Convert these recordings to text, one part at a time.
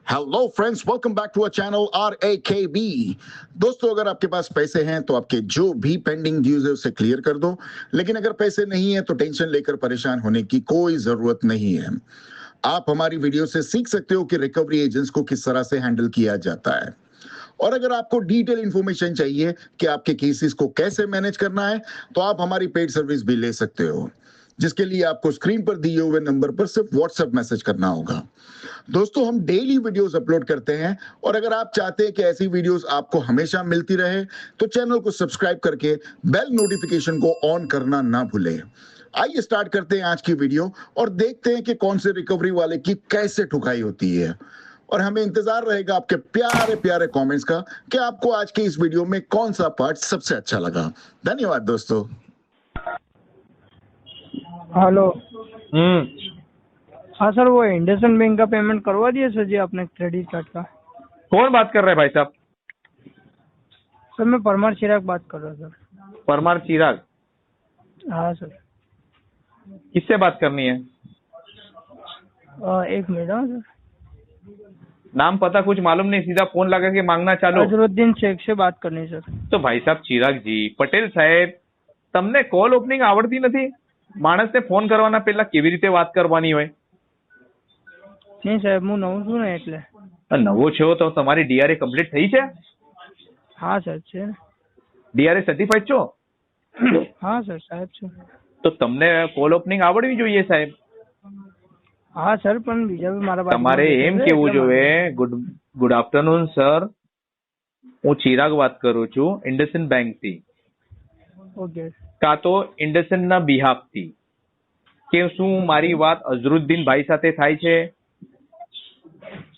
Hello friends, welcome back to our channel RAKB। दोस्तों, अगर आपके पास पैसे हैं तो आपके जो भी पेंडिंग ड्यूज है उसे क्लियर कर दो। लेकिन अगर पैसे नहीं है तो टेंशन लेकर परेशान होने की कोई जरूरत नहीं है। आप हमारी वीडियो से सीख सकते हो कि रिकवरी एजेंट्स को किस तरह से हैंडल किया जाता है। और अगर आपको डिटेल इंफॉर्मेशन चाहिए कि आपके केसेस को कैसे मैनेज करना है तो आप हमारी पेड सर्विस भी ले सकते हो, जिसके लिए आपको स्क्रीन पर दिए हुए नंबर पर सिर्फ व्हाट्सएप मैसेज करना होगा। दोस्तों, हम डेली वीडियोस अपलोड करते हैं और अगर आप चाहते हैं कि ऐसी वीडियोस आपको हमेशा मिलती रहे तो चैनल को सब्सक्राइब करके बेल नोटिफिकेशन को ऑन करना ना भूलें। आइए स्टार्ट करते हैं आज की वीडियो और देखते हैं कि कौन से रिकवरी वाले की कैसे ठुकाई होती है। और हमें इंतजार रहेगा आपके प्यारे प्यारे कमेंट्स का कि आपको आज के इस वीडियो में कौन सा पार्ट सबसे अच्छा लगा। धन्यवाद दोस्तों। हेलो। हाँ सर, वो इंडसइंड बैंक का पेमेंट करवा दिया सर जी आपने, क्रेडिट कार्ड का। कौन बात कर रहा है भाई साहब? सर मैं परमार चिराग बात कर रहा हूँ सर। परमार चिराग? हाँ सर। किससे बात करनी है? एक मिनट। हाँ सर, नाम पता कुछ मालूम नहीं, सीधा फोन लगा के मांगना चालू। अजरुद्दीन शेख से बात करनी सर। તો ભાઈ સાહેબ ચિરાગજી પટેલ સાહેબ, તમને કોલ ઓપનિંગ આવડતી નથી? માણસને ફોન કરવાના પહેલા કેવી રીતે વાત કરવાની હોય? નહીં સાહેબ, હું નવું છું ને એટલે। નવો છો તો તમારી ડીઆરએ કમ્પ્લીટ થઈ છે? હા સર છે। ડીઆરએ સર્ટિફાઈડ છો? હા સર સાહેબ છું। તો તમને કોલ ઓપનિંગ આવડવી જોઈએ સાહેબ। હા સર, પણ બીજા બી મારા બાજુમાં તમારે બેઠા એમ છે કેવું એટલે જોઈએ, ગુડ આફ્ટરનૂન સર, હું ચિરાગ વાત કરું છું ઇન્ડસઇન્ડ બેંક થી, ઓકે। કાં તો ઇન્ડસઇન્ડ ના બિહાફ થી, કે શું મારી વાત અઝરુદ્દીન ભાઈ સાથે થાય છે?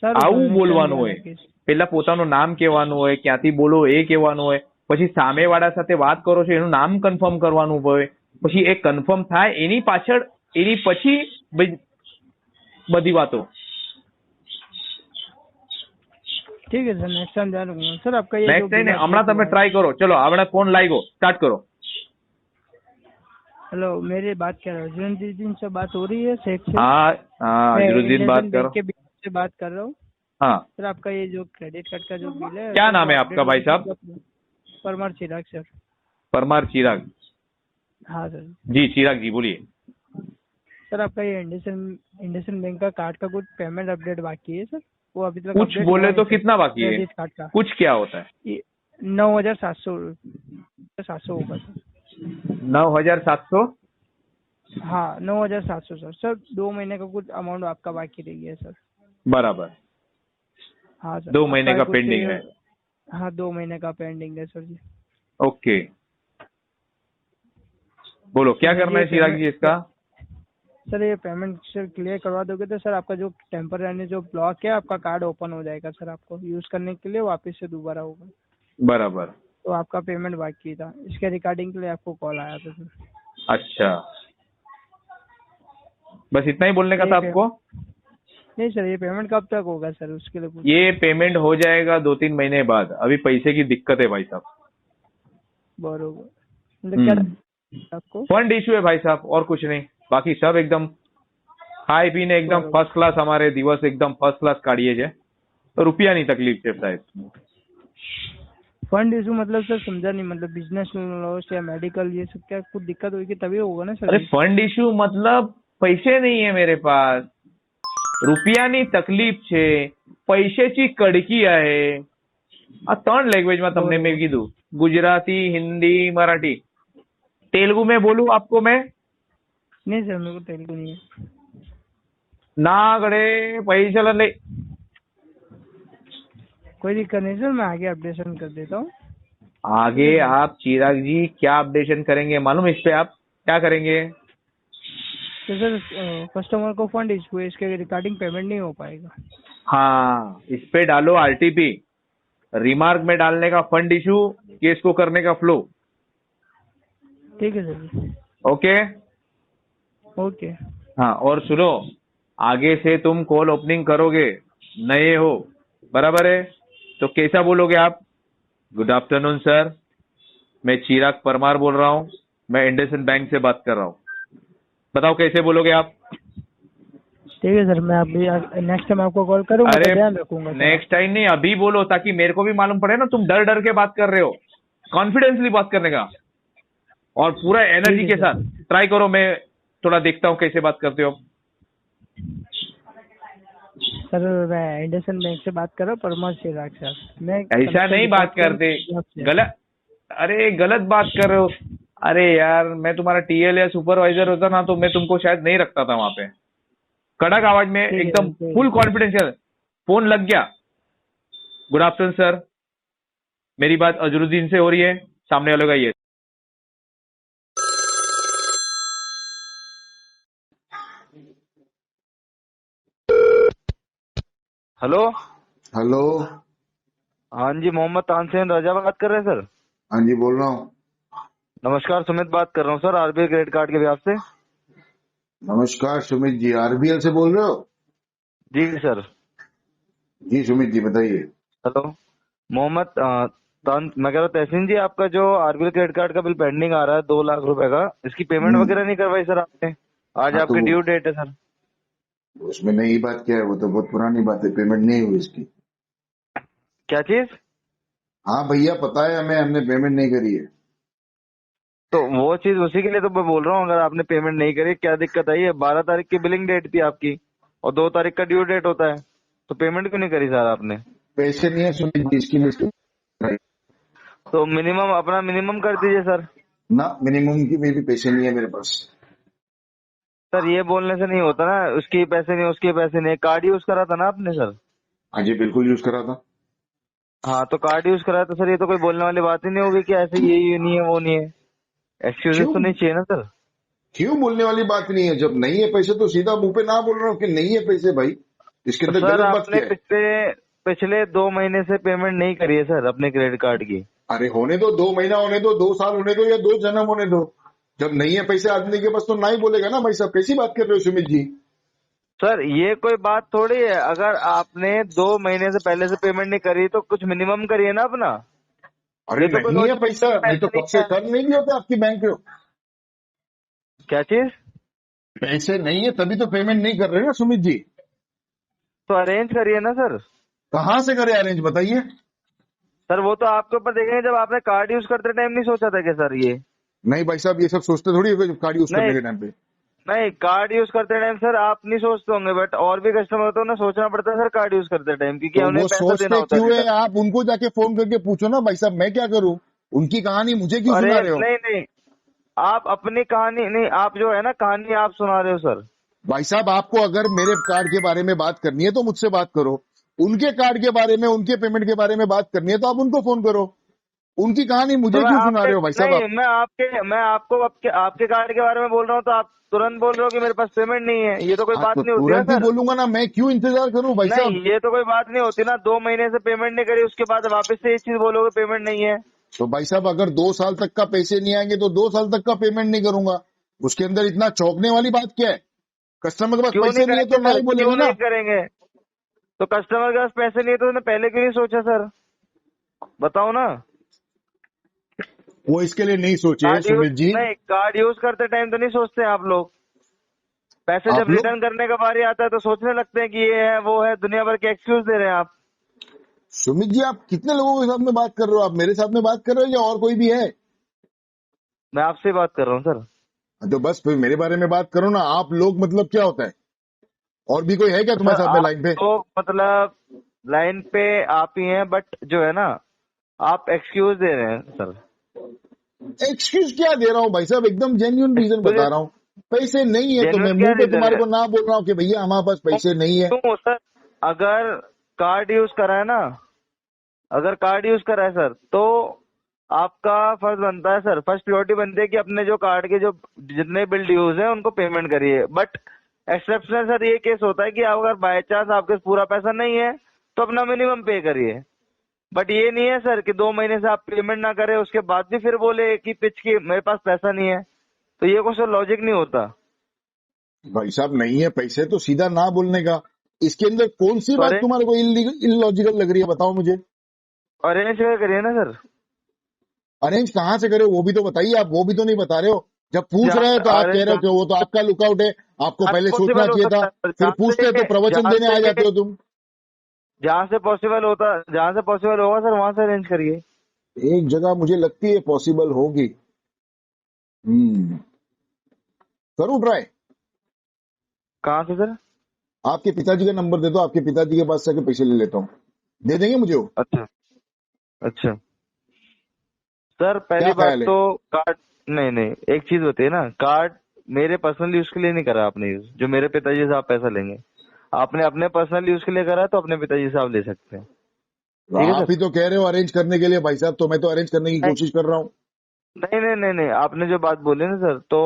સારું આવું સર, બોલવાનું હોય। રાખીશ। પેલા પોતાનું નામ કહેવાનું હોય, ક્યાંથી બોલો એ કહેવાનું હોય, પછી સામેવાળા સાથે વાત કરો છો એનું નામ કન્ફર્મ કરવાનું હોય, પછી એ કન્ફર્મ થાય એની પાછળ એની પછી બધી વાતો। ठीक है सर, नेक्स्ट टाइम ध्यान रखूंगा सर। आपका ये નેક્સ્ટ ટાઈમ હમણાં તમે ટ્રાય કરો। ચલો હમણાં ફોન લાગ્યો, સ્ટાર્ટ કરો। हेलो, मेरी बात कर रहा हूँ अजरुद्दीन से बात हो रही है शेख से? हाँ हाँ, मैं अजरुद्दीन बात इंडसइंड करो। बैंक के बिल से बात कर रहा हूँ हाँ, सर। आपका ये जो क्रेडिट कार्ड का जो बिल है, क्या सर, नाम वो है अपडेट आपका हो भाई गया साहब? था। परमार चिराग सर। परमार चिराग हाँ सर। जी। चिराग जी बोलिए। सर आपका ये इंडसइंड बैंक का कार्ड का कुछ पेमेंट अपडेट बाकी है सर, वो अभी तक कुछ अपडेट बोले हुआ तो नहीं सर। कितना बाकी है? क्रेडिट कार्ड का कुछ क्या होता है? 9,700 होगा सर। 9,700? हाँ 9,700 सर। सर 2 महीने का कुछ अमाउंट आपका बाकी रह गया है सर। बराबर। हाँ सर। 2 महीने आपका का कुछ- पेंडिंग है। हाँ 2 महीने का पेंडिंग है सर जी। ओके, बोलो क्या सर, करना है ये चिराग जी पेमेंट- इसका? सर ये पेमेंट सर क्लियर करवा दोगे तो सर आपका जो टेम्पररी जो ब्लॉक है आपका कार्ड ओपन हो जाएगा सर। आपको यूज करने के लिए वापस से दोबारा होगा। बराबर। तो आपका पेमेंट बाकी था, इसके रिकॉर्डिंग के लिए आपको कॉल आया था सर। अच्छा, बस इतना ही बोलने का था ठीक है। आपको? नहीं सर, ये पेमेंट कब तक होगा सर, उसके लिए पूछ- ये पेमेंट हो जाएगा 2-3 महीने बाद। अभी पैसे की दिक्कत है भाई साहब। बरोबर। मतलब क्या आपको? फंड इशू है भाई साहब, और कुछ नहीं। बाकी सब एकदम खाए पीने एकदम बरोबर। फर्स्ट क्लास, हमारे दिवस एकदम फर्स्ट क्लास काढ़िए છે। तो રૂપિયાની તકલીફ છે સાહેબ। फंड इशू मतलब सर समझा नहीं, मतलब बिजनेस लॉस या मेडिकल ये सब क्या कुछ दिक्कत होगी तभी होगा ना सर? अरे फंड इशू मतलब पैसे नहीं है मेरे पास, રૂપિયાની તકલીફ છે, પૈસેची કડકી आहे। આ 3 લેંગ્વેજમાં તમને મેં કીધું, ગુજરાતી, हिंदी, मराठी। तेलुगु में बोलूं आपको मैं? नहीं सर, मेरे को तेलुगु नहीं है। ना गड़े पैसे ले। कोई दिक्कत नहीं सर, मैं आगे अपडेशन कर देता हूँ। आगे आप चिराग जी क्या अपडेशन करेंगे मालूम? इस पे आप क्या करेंगे? तो सर कस्टमर को फंड इशू है, इसके रिगार्डिंग पेमेंट नहीं हो पाएगा। हाँ, इस पे डालो आरटीपी। रिमार्क में डालने का फंड इशू, केस को करने का फ्लो। ठीक है सर। ओके। ओके। हाँ, और सुनो, आगे से तुम कॉल ओपनिंग करोगे, नए हो, बराबर है? तो कैसा बोलोगे आप? गुड आफ्टरनून सर, मैं चिराग परमार बोल रहा हूँ, मैं इंडसइंड बैंक से बात कर रहा हूँ। बताओ कैसे बोलोगे आप? ठीक है सर, मैं अभी नेक्स्ट टाइम आपको कॉल करूंगा तो अरे ध्यान रखूंगा सर। नेक्स्ट टाइम नहीं, अभी बोलो, ताकि मेरे को भी मालूम पड़े ना तुम डर डर के बात कर रहे हो। कॉन्फिडेंसली बात करने का और पूरा एनर्जी ठीक है के साथ सर। ट्राई करो। मैं थोड़ा देखता हूँ कैसे बात करते हो। सर मैं एंडरसन बैंक से बात कर रहा हूँ, प्रमोद चिराग सर। मैं ऐसा कलेक्शन नहीं बात डिपार्टमेंट करते, से। गलत। अरे गलत बात कर रहे हो। अरे यार, मैं तुम्हारा टीएल या सुपरवाइजर होता ना तो मैं तुमको शायद नहीं रखता था वहां पे। कड़क आवाज में ठीक है एकदम सर, फुल कॉन्फिडेंशियल। फोन लग गया। गुड आफ्टरनून सर, मेरी बात अजरुद्दीन से हो रही है? सामने वाले का ये। हेलो। हेलो। हाँ जी, मोहम्मद तानसेन रजा बात कर रहे हैं सर। हाँ जी, बोल रहा हूँ। नमस्कार, सुमित बात कर रहा हूँ सर, आरबीआई क्रेडिट कार्ड के ब्याज से। नमस्कार सुमित जी, आरबीएल से बोल रहे हो? जी सर। जी सुमित जी, बताइए। हेलो मोहम्मद मैं कह रहा हूँ तहसीन जी, आपका जो आरबीआई क्रेडिट कार्ड का बिल पेंडिंग आ रहा है 2 लाख रुपए का, इसकी पेमेंट वगैरह नहीं करवाई सर आपने? आज हाँ तो आपकी ड्यू डेट है सर। उसमें नई बात क्या है? वो तो बहुत पुरानी बात है, पेमेंट नहीं हुई इसकी। क्या चीज? हाँ भैया, पता है हमें, हमने पेमेंट नहीं करी है। तो वो चीज उसी के लिए तो मैं बोल रहा हूँ, अगर आपने पेमेंट नहीं करी क्या दिक्कत आई है? 12 तारीख की बिलिंग डेट थी आपकी और 2 तारीख का ड्यू डेट होता है, तो पेमेंट क्यों नहीं करी सर आपने? पैसे नहीं है सुमित जी, इसकी लिस्ट तो मिनिमम अपना मिनिमम कर दीजिए सर। ना, मिनिमम की में भी पैसे नहीं है मेरे पास। सर ये बोलने से नहीं होता ना, उसके पैसे नहीं उसके पैसे नहीं। कार्ड यूज करा था ना आपने सर? हाँ जी, बिल्कुल यूज करा था। हाँ, तो कार्ड यूज करा है तो सर ये तो कोई बोलने वाली बात ही नहीं होगी कि ऐसे ये नहीं है वो नहीं है। एक्सक्यूजेस क्यों? तो नहीं चाहिए ना सर। क्यों बोलने वाली बात नहीं है? जब नहीं है पैसे तो सीधा मुंह पे ना बोल रहा हूँ कि नहीं है पैसे भाई। इसके तो अंदर सर गलत बात आपने क्या है? पिछले पिछले 2 महीने से पेमेंट नहीं करी है सर अपने क्रेडिट कार्ड की। अरे होने दो, 2 महीना होने दो, 2 साल होने दो, या 2 जन्म होने दो। जब नहीं है पैसे आदमी के पास तो ना ही बोलेगा ना भाई साहब। कैसी बात कर रहे हो सुमित जी? सर ये कोई बात थोड़ी है, अगर आपने 2 महीने से पहले से पेमेंट नहीं करी तो कुछ मिनिमम करिए ना अपना। अरे ये तो कोई नहीं है लॉजिक पैसा, नहीं तो नहीं कब से है। कर नहीं भी होते आपकी बैंक में। क्या चीज? पैसे नहीं है तभी तो पेमेंट नहीं कर रहे ना सुमित जी। तो अरेंज करिए ना सर। कहाँ से करे अरेंज, बताइए। सर वो तो आपके ऊपर देखेंगे, जब आपने कार्ड यूज करते टाइम नहीं सोचा था क्या सर ये? नहीं भाई साहब, ये सब सोचते थोड़ी है कार्ड यूज करने नहीं के टाइम पे। नहीं, कार्ड यूज करते टाइम सर आप नहीं सोचते होंगे, बट और भी कस्टमर होते हैं ना, सोचना पड़ता है सर कार्ड यूज करते टाइम, क्योंकि तो उन्हें वो पैसा देना सोचते होता क्यों है है? रिटर्न। आप उनको जाके फोन करके पूछो ना भाई साहब, मैं क्या करूँ? उनकी कहानी मुझे क्यों अरे सुना रहे हो? नहीं नहीं, आप अपनी कहानी नहीं, आप जो है ना कहानी आप सुना रहे हो सर। भाई साहब, आपको अगर मेरे कार्ड के बारे में बात करनी है तो मुझसे बात करो। उनके कार्ड के बारे में, उनके पेमेंट के बारे में बात करनी है तो आप उनको फोन करो। उनकी कहानी तो मुझे मैं क्यों सुना आपके रहे हो भाई साहब नहीं, आप? मैं आपको आपके कार्ड के बारे में बोल रहा हूँ तो आप तुरंत बोल रहे हो कि मेरे पास पेमेंट नहीं है। ये तो कोई हाँ, बात तो नहीं होती ना तुरंत ही सर। बोलूंगा ना, मैं क्यों इंतजार करूं भाई नहीं, साहब? ये तो कोई बात नहीं होती ना, 2 महीने से पेमेंट नहीं करी उसके बाद वापस से ये चीज बोलोगे पेमेंट नहीं है। तो भाई साहब, अगर 2 साल तक का पैसे नहीं आएंगे तो 2 साल तक का पेमेंट नहीं करूंगा। उसके अंदर इतना चौंकने वाली बात क्या है? कस्टमर के पास क्यों नहीं पैसे नहीं है करेंगे तो ना सर, ही बोलेगा क्यों ना। नहीं करेंगे? तो कस्टमर के पास पैसे नहीं है तो उन्हें पहले क्यों नहीं सोचा सर? बताओ ना। वो इसके लिए नहीं सोचे कार्ड यूज सुमित जी। नहीं, कार्ड यूज करते टाइम तो नहीं सोचते आप लोग। पैसे आप जब लोग, रिटर्न करने का बारी आता है तो सोचने लगते हैं कि ये है वो है, दुनिया भर के एक्सक्यूज दे रहे हैं आप। सुमित जी, आप कितने लोगों के साथ में बात कर रहे हो? आप मेरे साथ में बात कर रहे हो या और कोई भी है? मैं आपसे बात कर रहा हूँ सर। तो बस फिर मेरे बारे में बात करो ना। आप लोग मतलब क्या होता है? और भी कोई है क्या तुम्हारे सर साथ में आप लाइन पे? तो मतलब लाइन पे आप ही हैं, बट जो है ना आप एक्सक्यूज दे रहे हैं सर। एक्सक्यूज क्या दे रहा हूँ भाई साहब? एकदम जेन्युइन रीजन बता रहा हूँ। पैसे नहीं है तो मैं जेन्युइन क्या मुंह पे रीजन तुम्हारे है? को ना बोल रहा हूँ कि भैया हमारे पास पैसे नहीं है। क्यों सर? अगर कार्ड यूज करा है ना, अगर कार्ड यूज करा है सर तो आपका फर्ज बनता है सर, फर्स्ट प्रायोरिटी बनती है कि अपने जो कार्ड के जो जितने बिल ड्यूज हैं उनको पेमेंट करिए। बट एक्सेप्शनल सर ये केस होता है कि अगर बाय चांस आपके पास पूरा पैसा नहीं है तो अपना मिनिमम पे करिए। बट ये नहीं है सर कि 2 महीने से आप पेमेंट ना करें उसके बाद भी फिर बोले कि पिच की मेरे पास पैसा नहीं है, तो ये कुछ लॉजिक नहीं होता। भाई साहब, नहीं है पैसे तो सीधा ना बोलने का। इसके अंदर कौन सी तो बात तुम्हारे को इलॉजिकल लग रही है, बताओ मुझे। अरेंज करिए ना सर। अरेंज कहाँ से करे वो भी तो बताइए। आप वो भी तो नहीं बता रहे हो। जब पूछ जहाँ रहे हैं तो आप अरे कह रहे हो कि वो तो आपका लुकआउट है, आपको पहले सोचना पॉसिबल हो चाहिए था, सकता है फिर पूछते तो प्रवचन देने आ जाते हो तुम। जहाँ से पॉसिबल होगा सर वहां से अरेंज करिए। एक जगह मुझे लगती है पॉसिबल होगी। हम्म, करूँ ट्राई? कहाँ से सर? आपके पिताजी का नंबर दे दो, आपके पिताजी के पास से आके पैसे ले लेता हूँ, दे देंगे मुझे वो? अच्छा अच्छा सर, क्या पहली बात ख्याल है? तो कार्ड, नहीं नहीं, एक चीज होती है ना, कार्ड मेरे पर्सनल यूज के लिए नहीं करा आपने यूज, जो मेरे पिताजी से आप पैसा लेंगे, आपने अपने पर्सनल यूज के लिए करा है तो अपने पिताजी से आप ले सकते हैं। तो ठीक है आप सर? ही तो कह रहे हो अरेंज करने के लिए भाई साहब, तो मैं तो अरेंज करने की नहीं कोशिश कर रहा हूँ। नहीं नहीं नहीं नहीं, आपने जो बात बोली ना सर, तो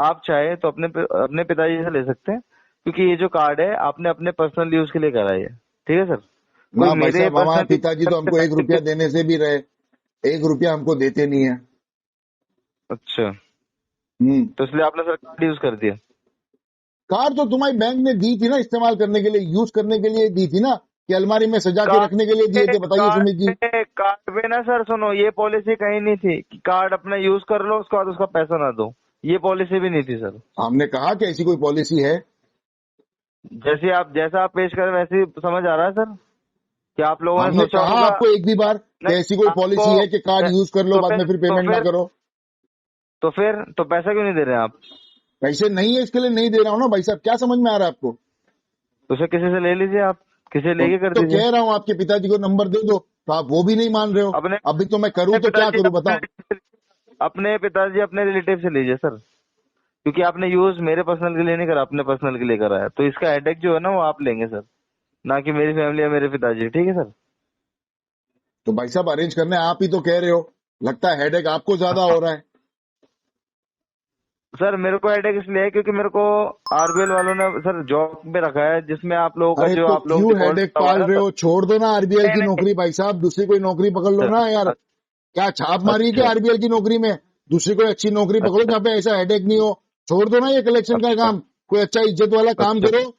आप चाहे तो अपने पिताजी से ले सकते हैं, क्योंकि ये जो कार्ड है आपने अपने पर्सनल यूज के लिए करा है। ठीक है सर? कोई ना भाई मेरे साहब, हमारे पिताजी तो हमको 1 रुपया पर्सनल। देने से भी रहे, 1 रुपया हमको देते नहीं है। अच्छा, हम्म। तो इसलिए आपने सर कार्ड यूज कर दिया। कार तो तुम्हारी बैंक ने दी थी ना, इस्तेमाल करने के लिए, यूज करने के लिए दी थी ना, कि अलमारी में सजा के कार्ड रखने के लिए दिए थे? बताइए कार्ड सुमित जी। कार्ड पे ना सर, सुनो, ये पॉलिसी कहीं नहीं थी कि कार्ड अपना यूज कर लो उसके बाद उसका पैसा ना दो, ये पॉलिसी भी नहीं थी सर। हमने कहा कि ऐसी कोई पॉलिसी है? जैसा आप पेश कर वैसे ही समझ आ रहा है सर, कि आप लोगों ने हमने सोचा कहा होगा। आपको एक भी बार कि नहीं ऐसी कोई आपको, पॉलिसी है कि कार्ड यूज कर लो, तो बाद फिर में फिर तो पेमेंट ना फिर करो? तो पैसा क्यों नहीं दे रहे हैं आप? पैसे नहीं है इसके लिए नहीं दे रहा हूँ ना भाई साहब, क्या समझ में आ रहा है आपको? तो उसे किसी से ले लीजिए, आप किसी से लेके कर तो दीजिए। कह रहा हूँ आपके पिताजी को नंबर दे दो, तो आप वो भी नहीं मान रहे हो। अपने अभी तो मैं करूँ तो क्या पिताजी करूँ बताओ? अपने पिताजी अपने रिलेटिव से लीजिए सर, क्योंकि आपने यूज मेरे पर्सनल के लिए नहीं करा, अपने पर्सनल के लिए करा है, तो इसका हेडेक जो है ना वो आप लेंगे सर, ना कि मेरी फैमिली या मेरे पिताजी। ठीक है सर? तो भाई साहब अरेंज करने आप ही तो कह रहे हो, लगता है हेडेक आपको ज्यादा हो रहा है। सर मेरे को हेडेक इसलिए है क्योंकि मेरे को आरबीएल वालों ने सर जॉब में रखा है, जिसमें आप लोगों का अरे जो तो आप लोग क्यों डिफॉल्ट हेडेक हुआ है पाल ना रहे सर। हो? छोड़ दो ना आरबीएल नहीं की नहीं नौकरी भाई साहब, दूसरी कोई नौकरी पकड़ लो ना यार। सर, क्या छाप मारी है क्या अच्छा आरबीएल की नौकरी में? दूसरी कोई अच्छी नौकरी पकड़ो अच्छा जहाँ पे ऐसा हेडेक नहीं हो। छोड़ दो ना ये कलेक्शन का अच्छा काम, कोई अच्छा इज्जत वाला काम अच्छा। करो।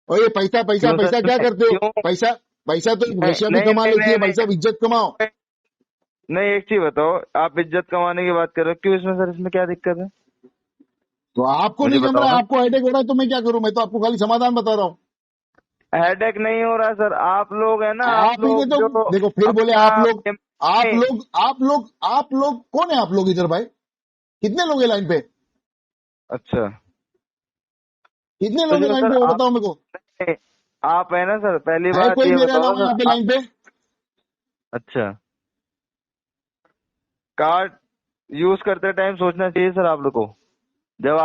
और ये पैसा पैसा क्यों पैसा सर? क्या करते हो? क्यों? पैसा पैसा तो एक नहीं वेश्या भी नहीं कमा नहीं लेती है नहीं भाई साहब, इज्जत कमाओ। नहीं नहीं, एक चीज बताओ, आप इज्जत कमाने की बात कर रहे हो, क्यों इसमें सर, इसमें क्या दिक्कत है? तो आपको मुझे नहीं जम बताओ रहा है, ना। आपको हेडेक हो रहा है, तो मैं क्या करूं? मैं तो आपको खाली समाधान बता रहा हूँ। हेडेक नहीं हो रहा सर, आप लोग है ना, आप आप ही ने लोग तो जो देखो, फिर बोले अपना आप लोग, आप नहीं, लोग आप लोग आप लोग कौन है? आप लोग इधर भाई कितने लोग हैं लाइन पे? अच्छा, कितने तो लोग हैं जो लाइन सर पे वो आप बताओ मेरे को। आप है ना सर, पहली है बात कोई ये मेरे बताओ अलावा सर यहाँ पे लाइन पे? अच्छा, कार्ड यूज करते टाइम सोचना चाहिए सर आप लोग को। जब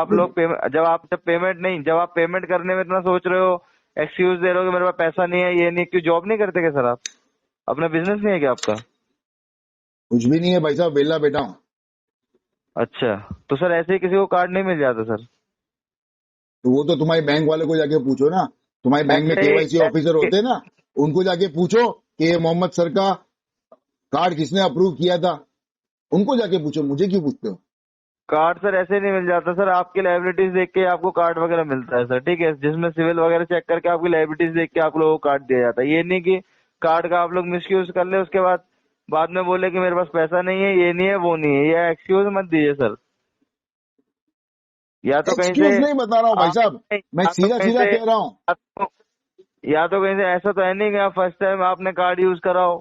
पेमेंट नहीं, जब आप पेमेंट करने में इतना सोच रहे हो, एक्सक्यूज दे रहे हो कि मेरे पास पैसा नहीं है, ये नहीं, क्यों जॉब नहीं करते क्या सर आप? अपना बिजनेस नहीं है क्या आपका? कुछ भी नहीं है भाई साहब, वेला बैठा हूँ। अच्छा, तो सर ऐसे ही किसी को कार्ड नहीं मिल जाता सर? तो वो तो तुम्हारे बैंक वाले को जाके पूछो ना, तुम्हारे बैंक में ऐसे ही केवाईसी ऑफिसर होते हैं ना, उनको जाके पूछो कि ये मोहम्मद सर का कार्ड किसने अप्रूव किया था। उनको जाके पूछो, मुझे क्यों पूछते हो? कार्ड सर ऐसे नहीं मिल जाता सर, आपकी लाइबिलिटीज देख के आपको कार्ड वगैरह मिलता है सर। ठीक है? जिसमें सिविल वगैरह चेक करके आपकी लाइबिलिटीज देख के आप लोगों को कार्ड दिया जाता है। ये नहीं कि कार्ड का आप लोग मिसयूज कर ले, उसके बाद में बोले कि मेरे पास पैसा नहीं है, ये नहीं है, वो नहीं है। ये एक्सक्यूज मत दीजिए सर, या तो कहीं से एक्सक्यूज नहीं बता रहा हूँ भाई साहब, मैं या तो सीधा कहीं सीधा से कह रहा हूँ। या तो कहीं से ऐसा तो है नहीं कि आप फर्स्ट टाइम आपने कार्ड यूज कराओ,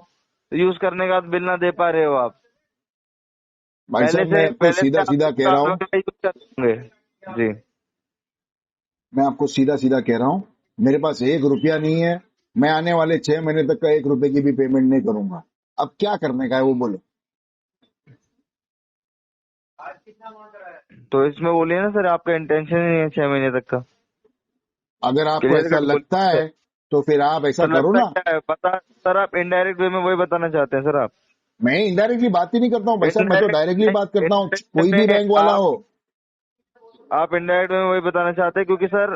यूज करने के बाद बिल ना दे पा रहे हो आप। भाई साहब मैं आपको पहले से सीधा आप सीधा कह रहा कार्ड हूँ, वगैरह यूज कर होंगे। जी मैं आपको सीधा सीधा कह रहा हूँ, मेरे पास 1 रुपया नहीं है। मैं आने वाले 6 महीने तक का 1 रुपए की भी पेमेंट नहीं करूंगा। अब क्या करने का है वो बोलो। तो इसमें बोलिए ना सर, आपका इंटेंशन ही नहीं है 6 महीने तक का। अगर आपको क्लियर ऐसा कट लगता बोलिए सर। है तो फिर आप ऐसा तो करो लगता ना। क्या है बता सर, आप इनडायरेक्ट वे में वही बताना चाहते हैं सर आप? मैं इनडायरेक्टली बात ही नहीं करता हूँ भाई साहब, मैं तो डायरेक्टली बात करता हूँ, कोई भी इनडायरेक्ट बैंक वाला हो। आप इनडायरेक्ट वे में वही बताना चाहते हैं, क्योंकि सर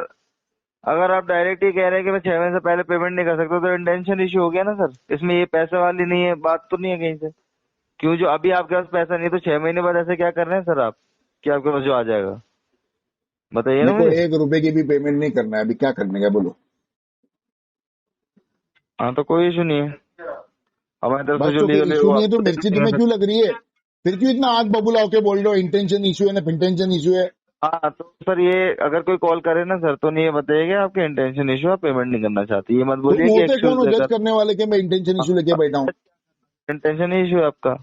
अगर आप डायरेक्ट ही कह रहे हैं कि मैं 6 महीने से पहले पेमेंट नहीं कर सकता, तो इंटेंशन इशू हो गया ना सर। इसमें ये पैसे वाली नहीं है बात, तो नहीं है कहीं से। क्यों, जो अभी आपके पास पैसा नहीं है, तो 6 महीने बाद ऐसे क्या कर रहे हैं सर आप कि आपके पास जो आ जाएगा? बताइए ना मेरे को मुझे। 1 रुपए की भी पेमेंट नहीं करना है, अभी क्या करने का बोलो। हाँ तो कोई इशू नहीं है, हमारी तरफ से बस जो तो फिर लीगल है इशू वो नहीं है तो आपको मिर्ची देंगे तुम्हें सर। क्यों लग रही है? फिर क्यों इतना आग बबूला होके बोल रहे हो इंटेंशन इशू है ना इंटेंशन इशू है? हाँ तो सर ये अगर कोई कॉल करे ना सर तो नहीं ये बताइए आपके इंटेंशन इशू आप पेमेंट नहीं करना चाहती, ये मत तुम बोलिए कि होते कौन हो एक्सक्यूज जज देकर करने वाले के मैं इंटेंशन इशू लेके बैठा हूँ? इंटेंशन इशू है आपका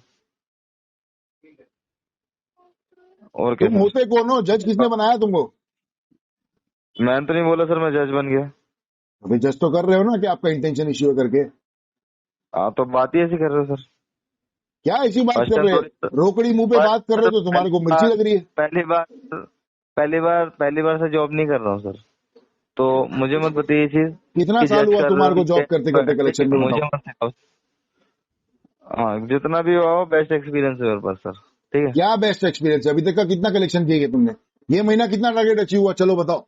और क्या तुम सर? होते कौन हो? जज किसने बनाया तुमको? मैंने तो नहीं बोला सर मैं जज बन गया। अभी जज तो कर रहे हो ना कि आपका इंटेंशन इशू है करके। हाँ तो बात ही ऐसी कर रहे हो सर। क्या ऐसी बात फर्स्ट कर रहे टाइम हो? रोकड़ी मुंह पे बात कर रहे हो तो तुम्हारे को मिर्ची लग रही है। पहली बार से जॉब नहीं कर रहा हूँ सर, तो मुझे मत बताइए ये चीज कितना कि साल जज हुआ कर रहे तुम्हारे हो को जॉब करते करते कलेक्शन में? मुझे बताओ मत सिखाओ। हाँ जितना भी हुआ हो बेस्ट एक्सपीरियंस है मेरे पास सर, ठीक है। क्या बेस्ट एक्सपीरियंस है? अभी तक का कितना कलेक्शन किए तुमने? ये महीना कितना टारगेट अचीव हुआ? चलो बताओ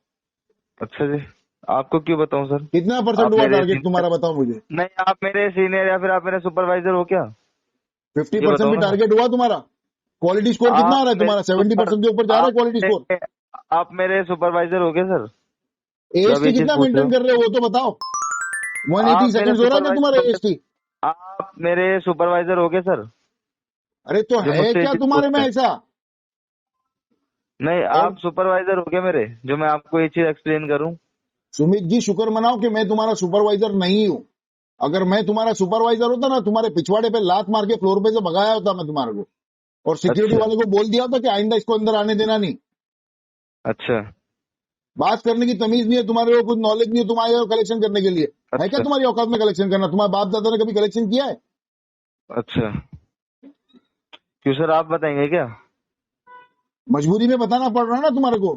अच्छा जी, आपको क्यों बताऊं सर? कितना परसेंट आप हुआ मेरे टारगेट सीनियर तुम्हारा? बताओ मुझे। नहीं, आप मेरे सीनियर या फिर आप मेरे सुपरवाइजर हो क्या? 50% ये बताओ भी ना सर। टारगेट हुआ तुम्हारा? क्वालिटी स्कोर कितना आ आप रहा है मेरे तुम्हारा? 70% के ऊपर जा रहा है क्वालिटी स्कोर? आप मेरे सुपरवाइजर हो क्या सर? जो आप एएसटी ये चीज कितना पूछ रहे मेंटेन हो, कर रहे हो वो तो बताओ। 180 आप मेरे सेकंड्स हो रहा है क्या तुम्हारा सुपरवाइजर एएसटी? आप मेरे सुपरवाइजर हो क्या सर? अरे तो जो है मुझसे ये क्या चीज तुम्हारे में पूछते हैं। ऐसा? नहीं, और आप सुपरवाइजर हो क्या मेरे, जो मैं आपको ये चीज एक्सप्लेन करूं? सुमित जी शुक्र मनाओ कि मैं तुम्हारा सुपरवाइजर नहीं हूँ। अगर मैं तुम्हारा सुपरवाइजर होता ना तुम्हारे पिछवाड़े पे लात मार के फ्लोर पे से भगाया होता मैं तुम्हारे को, और सिक्योरिटी अच्छा वाले को बोल दिया होता कि आइंदा इसको अंदर आने देना नहीं। अच्छा बात करने की तमीज नहीं है तुम्हारे को, कुछ नॉलेज नहीं है, तुम आए हो कलेक्शन करने के लिए। है क्या अच्छा तुम्हारी औकात में कलेक्शन करना? तुम्हारे बाप दादा ने कभी कलेक्शन किया है? अच्छा। क्यों सर, आप बताएंगे क्या? मजबूरी में बताना पड़ रहा है ना तुम्हारे को।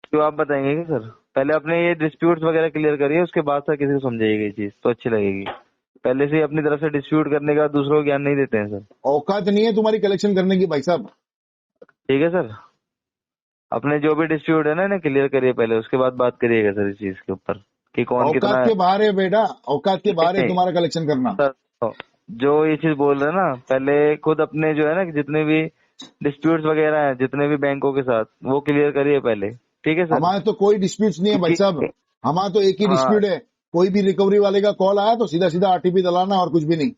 क्यों आप बताएंगे क्या सर? पहले अपने ये डिस्प्यूट्स वगैरह क्लियर करिए, उसके बाद सर किसी को समझाइएगा ये चीज तो अच्छी लगेगी। पहले से ही अपनी तरफ से डिस्प्यूट करने का दूसरों को ज्ञान नहीं देते हैं सर। औकात नहीं है तुम्हारी कलेक्शन करने की भाई साहब। ठीक है सर, अपने जो भी डिस्प्यूट है ना इन्हें क्लियर करिए पहले, उसके बाद बात करिएगा सर इस चीज के ऊपर कि कौन औकात कितना। के बाहर है बेटा, औकात के बाहर है नहीं तुम्हारा कलेक्शन करना। सर, जो ये चीज बोल रहे हैं ना, पहले खुद अपने जो है ना जितने भी डिस्प्यूट्स वगैरह हैं जितने भी बैंकों के साथ, वो क्लियर करिए पहले। ठीक है सर, हमारे तो कोई डिस्प्यूट नहीं है भाई साहब। क्योंकि हमारा तो एक ही हाँ डिस्प्यूट है, कोई भी रिकवरी वाले का कॉल आया तो सीधा सीधा आरटीपी दलाना और कुछ भी नहीं।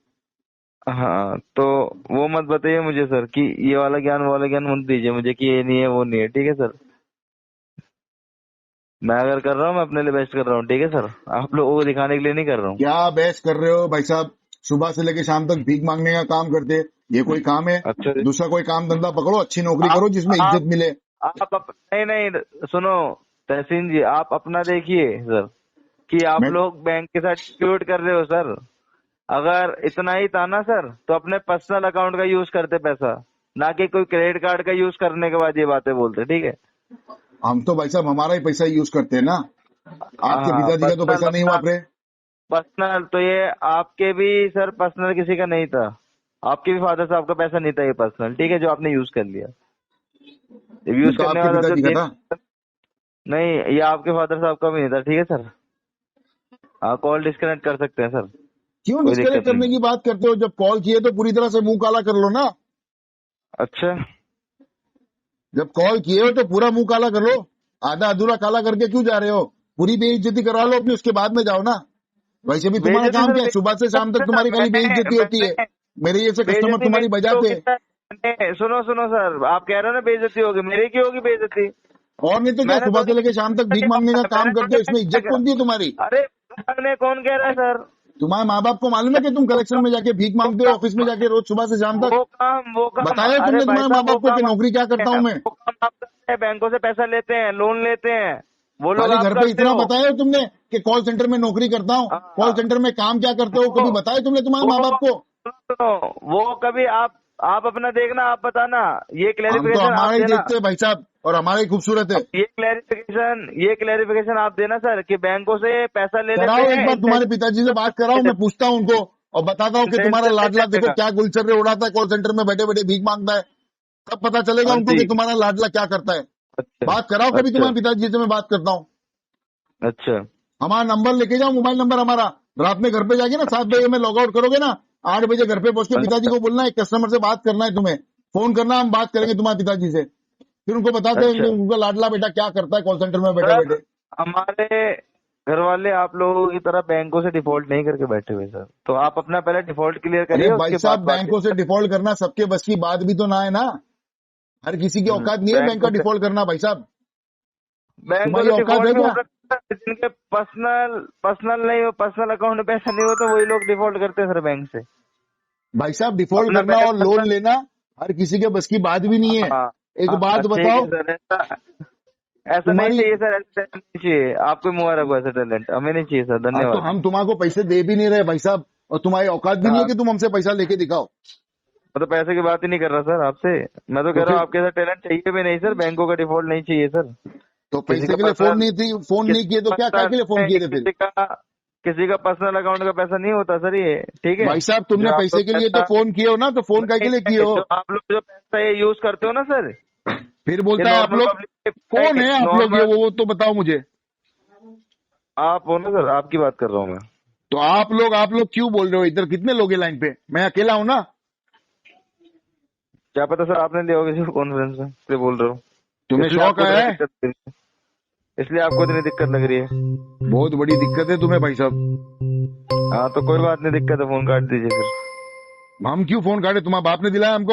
हाँ, तो वो मत बताइए मुझे सर कि ये वाला ज्ञान वो वाला ज्ञान मत दीजिए मुझे कि ये नहीं है वो नहीं है। ठीक है सर, मैं अगर कर रहा हूँ मैं अपने लिए बेस्ट कर रहा हूँ। ठीक है सर, आप लोगों को दिखाने के लिए नहीं कर रहा हूँ। क्या बहस कर रहे हो भाई साहब? सुबह से लेके शाम तक भीख मांगने का काम करते, ये कोई काम है? अच्छा जी। दूसरा कोई काम धंधा पकड़ो, अच्छी नौकरी करो जिसमें आप इज्जत मिले। नहीं नहीं सुनो तहसीन जी, आप अपना देखिए सर कि आप मैं लोग बैंक के साथ डिस्प्यूट कर रहे हो सर। अगर इतना ही था ना सर तो अपने पर्सनल अकाउंट का यूज करते पैसा, ना कि कोई क्रेडिट कार्ड का यूज करने के बाद ये बातें बोलते। ठीक है, हम तो भाई साहब हमारा ही पैसा यूज करते हैं ना, आपके हाँ पिताजी का तो पैसा नहीं पर्सनल वापरे। पर्सनल तो ये आपके भी सर पर्सनल किसी का नहीं था, आपके भी फादर साहब का पैसा नहीं था ये पर्सनल। ठीक है, जो आपने यूज कर लिया, यूज तो करने आपके वाला जो पिताजी का था। नहीं, ये आपके फादर साहब का भी नहीं था। ठीक है सर, हाँ कॉल डिस्कनेक्ट कर सकते हैं सर, क्यों कोई डिस्कनेक्ट दिक्कत करने नहीं। की बात करते हो? जब कॉल किए तो पूरी तरह से मुंह काला कर लो ना। अच्छा जब कॉल किए हो तो पूरा मुंह काला कर लो, आधा अधूरा काला करके क्यों जा रहे हो? पूरी बेइज्जती करा लो अपनी, उसके बाद में जाओ ना। वैसे भी तुम्हारा बेइज्जती काम सर, क्या है? सुबह से शाम तक तुम्हारी खाली बेइज्जती होती है। मैंने मेरे जैसे कस्टमर बेइज्जती तुम्हारी मेरी बजाते होगी हैं। सर। सुनो सुनो सर, आप कह रहे हो ना बेइज्जती होगी, मेरी की होगी बेइज्जती? और नहीं तो क्या, मैंने सुबह से थोड़ी लेके शाम तक भीख मांगने का काम करते हो, इसमें इज्जत कौन दी है तुम्हारी? अरे मैंने कौन कह रहा है सर? तुम्हारे माँ बाप को मालूम है कि तुम कलेक्शन में जाके भीख मांगते हो, ऑफिस में जाके रोज सुबह से शाम तक? वो काम बताया अरे तुमने भाई तुम्हारे माँ साहब वो बाप को कि काम नौकरी क्या करता हूँ मैं? वो काम आप करते हैं, बैंकों से पैसा लेते हैं, लोन लेते हैं, वो लोग खाली आप घर पे करते इतना हो। बताया हो तुमने कि कॉल सेंटर में नौकरी करता हूँ? कॉल हाँ, सेंटर में काम क्या करते हो वो कभी बताया तुमने तुम्हारे माँ बाप को? सुनो, वो कभी आप अपना देखना, आप बताना, ये हम तो क्लेरिफिकेशन आप हमारे ही देना। देखते हैं भाई साहब, और हमारे ही खूबसूरत है। अब ये क्लेरिफिकेशन आप देना सर कि बैंकों से पैसा ले लेते कराओ एक हैं बार, तुम्हारे पिताजी से बात कराओ, मैं पूछता हूँ उनको और बताता हूँ कि तुम्हारा लाडला देखो क्या गुलचर्रे उड़ाता है, कॉल सेंटर में बैठे बैठे भीख मांगता है। तब पता चलेगा हाँ उनको जी। कि तुम्हारा लाडला क्या करता है। अच्छा बात कराओ कभी अच्छा तुम्हारे पिताजी से, मैं बात करता हूँ। अच्छा हमारा नंबर लेके जाओ, मोबाइल नंबर हमारा। रात में घर पे जाके ना 7 बजे में लॉग आउट करोगे ना, 8 बजे घर पे पहुंच के पिताजी को बोलना है कस्टमर से बात करना है, तुम्हें फोन करना, हम बात करेंगे तुम्हारे पिताजी से। फिर उनको बताते हैं कि अच्छा उनका लाडला बेटा क्या करता है कॉल सेंटर में बैठे सर, बैठे। हमारे घर वाले आप लोगों की तरह बैंकों से डिफॉल्ट नहीं करके बैठे हुए सर, तो आप अपना पहले डिफॉल्ट क्लियर अरे करिए, भाई उसके साहब, बाद बात बैंकों से डिफॉल्ट करना सबके बस की बात भी तो ना है ना। हर किसी की औकात नहीं है बैंक का बैंकों से डिफॉल्ट करना भाई साहब। बैंकों तुम्हारी से औकात है डिफॉल्ट में क्या? हो सकता है, जिनके पर्सनल नहीं हो, पर्सनल अकाउंट में पैसा नहीं होता, वही लोग डिफॉल्ट करते हैं सर बैंक से। भाई साहब, डिफॉल्ट अपना करना पहले और लोन लेना हर किसी के बस की बात भी नहीं है। हाँ एक बात ठीक बताओ, है सर, ऐसा नहीं तुम्हारी चाहिए सर, ऐसा talent नहीं चाहिए आपको, मुबारक हो ऐसा टैलेंट, हमें नहीं चाहिए सर, तो धन्यवाद। हम तुम्हारे पैसे दे भी नहीं रहे भाई साहब, और तुम्हारी औकात भी नहीं है हाँ, कि तुम हमसे पैसा लेके दिखाओ। मैं तो पैसे की बात ही नहीं कर रहा सर आपसे, मैं तो तो कह रहा फिर हूँ आपके साथ टैलेंट चाहिए भी नहीं सर, बैंकों का डिफॉल्ट नहीं चाहिए सर। तो किसी पैसे का के लिए फोन पर्सनल नहीं थी, फोन नहीं किए तो क्या के लिए फोन किए थे फिर? किसी का पर्सनल अकाउंट का पैसा नहीं होता सर ये, ठीक है। भाई साहब, तुमने जो आप पैसे लोग के लिए तो पैसा फोन किए हो ना, तो फोन काय के लिए किए हो? जो आप लोग जो पैसा ये यूज करते हो ना सर, फिर ये बोलता है आप नॉर्मल लोग। पब्लिक, कौन है आप लोग ये? नॉर्मल वो तो बताओ मुझे। आप हो ना सर, आपकी बात कर रहा हूँ मैं। तो आप लोग क्यों बोल रहे हो? इधर कितने लोग हैं लाइन पे? मैं अकेला हूँ ना। क्या पता सर आपने लिया होगा किसी कॉन्फ्रेंस में, इसलिए बोल रहा हूँ, तुम्हें इसलिए शौक आपको इतनी है? दिक्कत लग रही है, इसलिए आपको इतनी दिक्कत लग रही है। बहुत बड़ी दिक्कत है तुम्हें भाई साहब। हाँ तो कोई बात नहीं, दिक्कत है, फोन काट दीजिए फिर। हम क्यों फोन काटे? तुम्हारे बाप ने दिलाया हमको